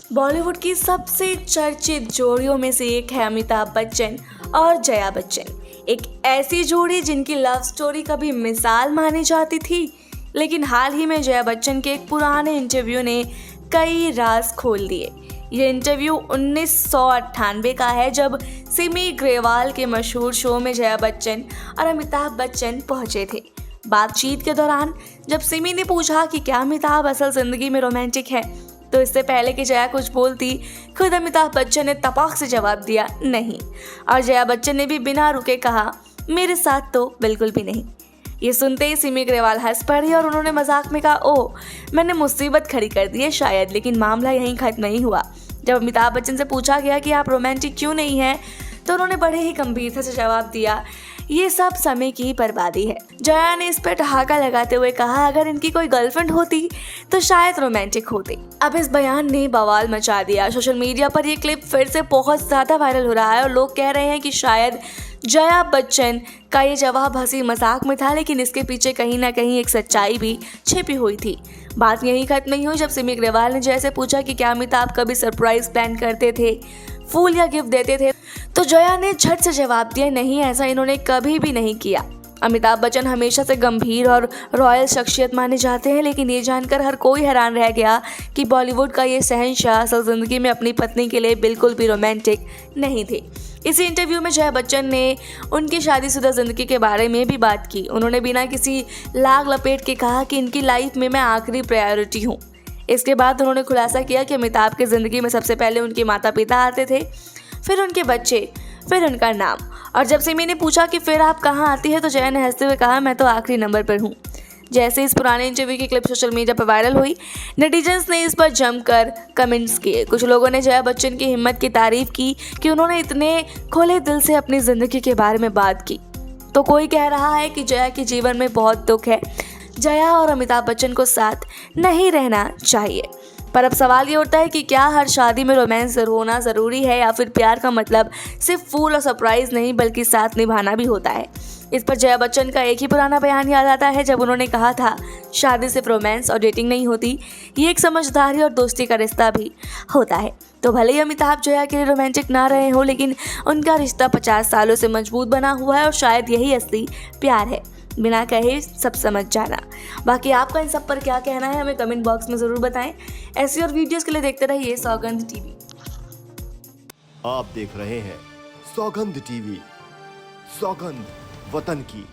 बॉलीवुड की सबसे चर्चित जोड़ियों में से एक है अमिताभ बच्चन और जया बच्चन। एक ऐसी जोड़ी जिनकी लव स्टोरी कभी मिसाल मानी जाती थी, लेकिन हाल ही में जया बच्चन के एक पुराने इंटरव्यू ने कई राज खोल दिए। ये इंटरव्यू 1998 का है, जब सिमी ग्रेवाल के मशहूर शो में जया बच्चन और अमिताभ बच्चन पहुंचे थे। बातचीत के दौरान जब सिमी ने पूछा कि क्या अमिताभ असल जिंदगी में रोमांटिक है, तो इससे पहले कि जया कुछ बोलती, खुद अमिताभ बच्चन ने तपाक से जवाब दिया नहीं, और जया बच्चन ने भी बिना रुके कहा, मेरे साथ तो बिल्कुल भी नहीं। ये सुनते ही सिमी ग्रेवाल हंस पड़ी और उन्होंने मजाक में कहा, ओह मैंने मुसीबत खड़ी कर दी है शायद, लेकिन मामला यहीं खत्म नहीं हुआ। जब अमिताभ बच्चन से पूछा गया कि आप रोमांटिक क्यों नहीं हैं, तो उन्होंने बड़े ही गंभीरता से जवाब दिया, ये सब समय की बर्बादी है। जया ने इस पर ठहाका लगाते हुए कहा, अगर इनकी कोई गर्लफ्रेंड होती तो शायद रोमांटिक होती। अब इस बयान ने बवाल मचा दिया। सोशल मीडिया पर ये क्लिप फिर से बहुत ज़्यादा वायरल हो रहा है और लोग कह रहे हैं कि शायद जया बच्चन का ये जवाब हंसी मजाक में था, लेकिन इसके पीछे कहीं ना कहीं एक सच्चाई भी छिपी हुई थी। बात यहीं खत्म नहीं हुई जब सिमी ग्रेवाल ने जैसे पूछा कि क्या अमिताभ कभी सरप्राइज प्लान करते थे, फूल या गिफ्ट देते थे, तो जया ने झट से जवाब दिया, नहीं ऐसा इन्होंने कभी भी नहीं किया। अमिताभ बच्चन हमेशा से गंभीर और रॉयल शख्सियत माने जाते हैं, लेकिन ये जानकर हर कोई हैरान रह गया कि बॉलीवुड का ये शहंशाह असल जिंदगी में अपनी पत्नी के लिए बिल्कुल भी रोमांटिक नहीं थे। इसी इंटरव्यू में जया बच्चन ने उनकी शादीशुदा जिंदगी के बारे में भी बात की। उन्होंने बिना किसी लाग लपेट के कहा कि इनकी लाइफ में मैं आखिरी प्रायोरिटी हूँ। इसके बाद उन्होंने खुलासा किया कि अमिताभ की ज़िंदगी में सबसे पहले उनके माता पिता आते थे, फिर उनके बच्चे, फिर उनका नाम। और जब सिमी ने पूछा कि फिर आप कहाँ आती है, तो जया ने हंसते हुए कहा, मैं तो आखिरी नंबर पर हूँ। जैसे इस पुराने इंटरव्यू की क्लिप सोशल मीडिया पर वायरल हुई, नेटिजन्स ने इस पर जमकर कमेंट्स किए। कुछ लोगों ने जया बच्चन की हिम्मत की तारीफ की कि उन्होंने इतने खुले दिल से अपनी ज़िंदगी के बारे में बात की। तो कोई कह रहा है कि जया के जीवन में बहुत दुख है, जया और अमिताभ बच्चन को साथ नहीं रहना चाहिए। पर अब सवाल ये उठता है कि क्या हर शादी में रोमांस होना ज़रूरी है, या फिर प्यार का मतलब सिर्फ फूल और सरप्राइज नहीं बल्कि साथ निभाना भी होता है। इस पर जया बच्चन का एक ही पुराना बयान याद आता है, जब उन्होंने कहा था, शादी सिर्फ रोमांस और डेटिंग नहीं होती, ये एक समझदारी और दोस्ती का रिश्ता भी होता है। तो भले ही अमिताभ जया के लिए रोमांटिक ना रहे हो, लेकिन उनका रिश्ता 50 सालों से मजबूत बना हुआ है और शायद यही असली प्यार है, बिना कहे सब समझ जाना। बाकी आपका इन सब पर क्या कहना है, हमें कमेंट बॉक्स में ज़रूर बताएं। ऐसी और वीडियोस के लिए देखते रहिए सौगंध टीवी। आप देख रहे हैं सौगंध टीवी, सौगंध वतन की।